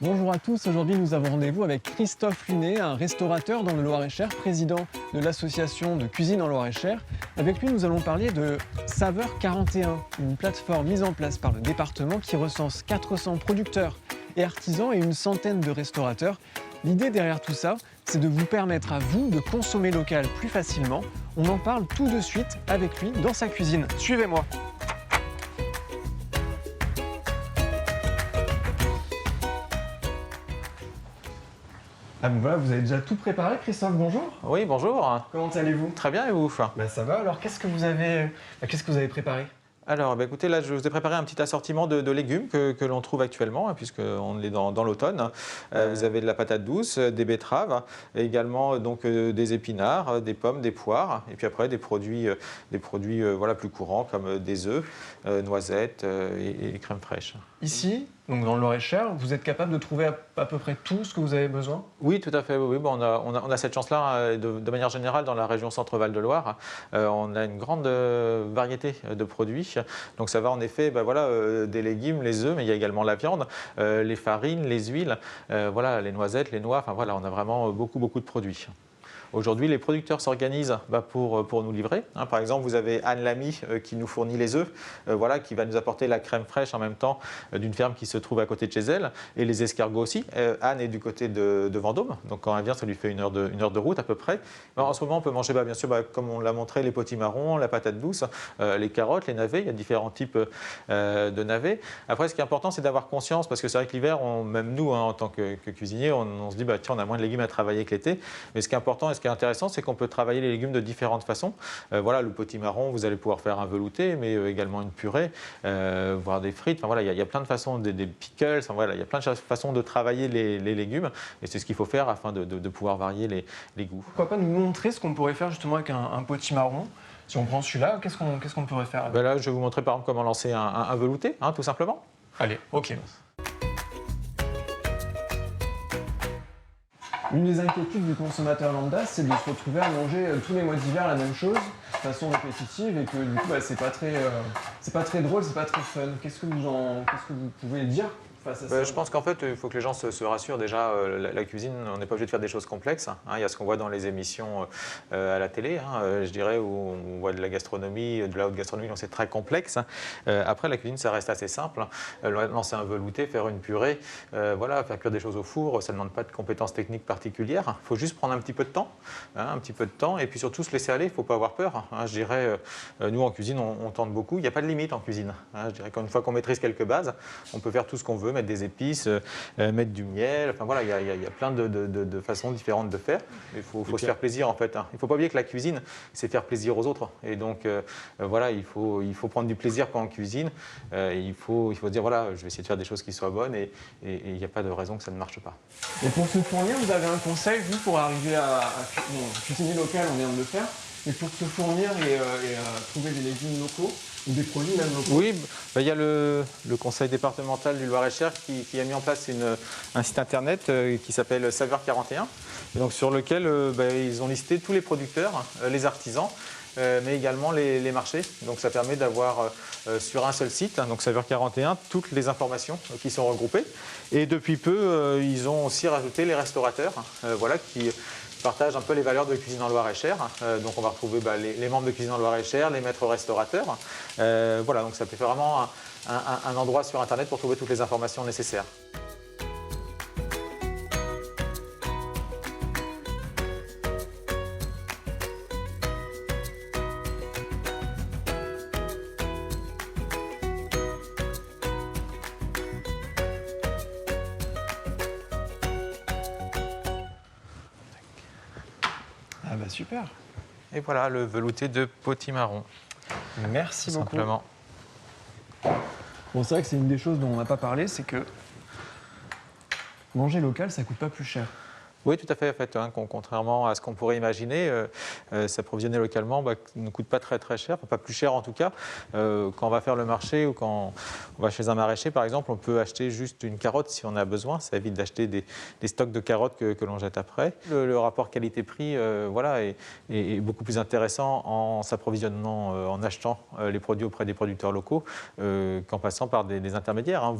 Bonjour à tous, aujourd'hui nous avons rendez-vous avec Christophe Lunet, un restaurateur dans le Loir-et-Cher, président de l'association de cuisine en Loir-et-Cher. Avec lui nous allons parler de Saveur 41, une plateforme mise en place par le département qui recense 400 producteurs et artisans et une centaine de restaurateurs. L'idée derrière tout ça, c'est de vous permettre à vous de consommer local plus facilement. On en parle tout de suite avec lui dans sa cuisine. Suivez-moi. Ah bon voilà, vous avez déjà tout préparé, Christophe, bonjour. Oui, bonjour. Comment allez-vous? Très bien, et vous? Ça va, alors qu'est-ce que vous avez préparé? Alors, écoutez, là, je vous ai préparé un petit assortiment de légumes que l'on trouve actuellement, hein, puisqu'on est dans l'automne. Vous avez de la patate douce, des betteraves, et également donc, des épinards, des pommes, des poires, et puis après des produits voilà, plus courants comme des œufs, noisettes et crème fraîche. Ici, donc dans le Loir-et-Cher, vous êtes capable de trouver à peu près tout ce que vous avez besoin? Oui, tout à fait. Oui, bon, on a cette chance-là de manière générale dans la région Centre-Val de Loire. On a une grande variété de produits. Donc ça va en effet, des légumes, les œufs, mais il y a également la viande, les farines, les huiles, voilà, les noisettes, les noix. Enfin voilà, on a vraiment beaucoup de produits. Aujourd'hui, les producteurs s'organisent pour nous livrer. Hein, par exemple, vous avez Anne Lamy qui nous fournit les œufs, qui va nous apporter la crème fraîche en même temps d'une ferme qui se trouve à côté de chez elle, et les escargots aussi. Anne est du côté de Vendôme, donc quand elle vient, ça lui fait une heure de route à peu près. Alors, en ce moment, on peut manger, bien sûr, comme on l'a montré, les potimarrons, la patate douce, les carottes, les navets. Il y a différents types de navets. Après, ce qui est important, c'est d'avoir conscience, parce que c'est vrai que l'hiver, même nous, hein, en tant que cuisiniers, on se dit, tiens, on a moins de légumes à travailler que l'été. Mais ce qui est important, ce qui est intéressant, c'est qu'on peut travailler les légumes de différentes façons. Voilà, le potimarron, vous allez pouvoir faire un velouté, mais également une purée, voire des frites. Enfin, voilà, il y a plein de façons, des pickles. Enfin, voilà, il y a plein de façons de travailler les légumes, et c'est ce qu'il faut faire afin de pouvoir varier les goûts. Pourquoi pas nous montrer ce qu'on pourrait faire justement avec un potimarron? Si on prend celui-là, qu'est-ce qu'on pourrait faire avec? Là, je vais vous montrer par exemple comment lancer un velouté, hein, tout simplement. Allez, ok. Une des inquiétudes du consommateur lambda, c'est de se retrouver à manger tous les mois d'hiver la même chose, de façon répétitive, et que du coup, c'est pas très drôle, c'est pas très fun. Qu'est-ce que vous pouvez dire face à ça? Je pense qu'en fait, il faut que les gens se rassurent. Déjà, la cuisine, on n'est pas obligé de faire des choses complexes. Hein. Il y a ce qu'on voit dans les émissions à la télé, hein, je dirais, où on voit de la gastronomie, de la haute gastronomie, donc c'est très complexe. Après, la cuisine, ça reste assez simple. Lancer un velouté, faire une purée, voilà, faire cuire des choses au four, ça ne demande pas de compétences techniques particulières. Il faut juste prendre un petit peu de temps, et puis surtout se laisser aller. Il ne faut pas avoir peur. Hein. Je dirais, nous en cuisine, on tente beaucoup. Il n'y a pas de limite en cuisine. Hein. Je dirais qu'une fois qu'on maîtrise quelques bases, on peut faire tout ce qu'on veut, mettre des épices, mettre du miel. Enfin voilà, il y a plein de façons différentes de faire. Il faut se faire plaisir en fait. Hein. Il ne faut pas oublier que la cuisine, c'est faire plaisir aux autres. Et donc voilà, il faut prendre du plaisir quand on cuisine. Il faut se dire voilà, je vais essayer de faire des choses qui soient bonnes et il n'y a pas de raison que ça ne marche pas. Et pour se fournir, vous avez un conseil, vous, pour arriver à cuisiner local, on vient de le faire, mais pour se fournir et trouver des légumes locaux, ou des produits même locaux? Oui, il y a le conseil départemental du Loir-et-Cher qui a mis en place un site internet qui s'appelle Saveur 41, et donc sur lequel ils ont listé tous les producteurs, les artisans, mais également les marchés. Donc ça permet d'avoir sur un seul site, hein, donc Saveur 41, toutes les informations qui sont regroupées. Et depuis peu, ils ont aussi rajouté les restaurateurs, qui partagent un peu les valeurs de cuisine en Loir-et-Cher. Donc on va retrouver les membres de cuisine en Loir-et-Cher, les maîtres restaurateurs. Donc ça fait vraiment un endroit sur Internet pour trouver toutes les informations nécessaires. Ah bah super. Et voilà le velouté de potimarron. Merci beaucoup. Simplement. Bon, c'est vrai que c'est une des choses dont on n'a pas parlé, c'est que manger local, ça coûte pas plus cher. Oui, tout à fait. En fait, hein, contrairement à ce qu'on pourrait imaginer, s'approvisionner localement ne coûte pas très très cher, pas plus cher en tout cas. Quand on va faire le marché ou quand on va chez un maraîcher, par exemple, on peut acheter juste une carotte si on a besoin. Ça évite d'acheter des stocks de carottes que l'on jette après. Le rapport qualité-prix voilà, est beaucoup plus intéressant en s'approvisionnant, en achetant les produits auprès des producteurs locaux qu'en passant par des intermédiaires. Hein.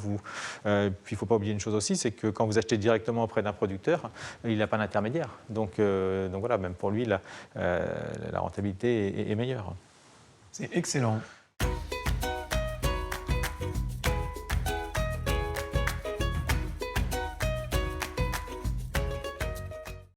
Puis il ne faut pas oublier une chose aussi, c'est que quand vous achetez directement auprès d'un producteur, il n'a pas d'intermédiaire. Donc voilà, même pour lui, la rentabilité est meilleure. C'est excellent.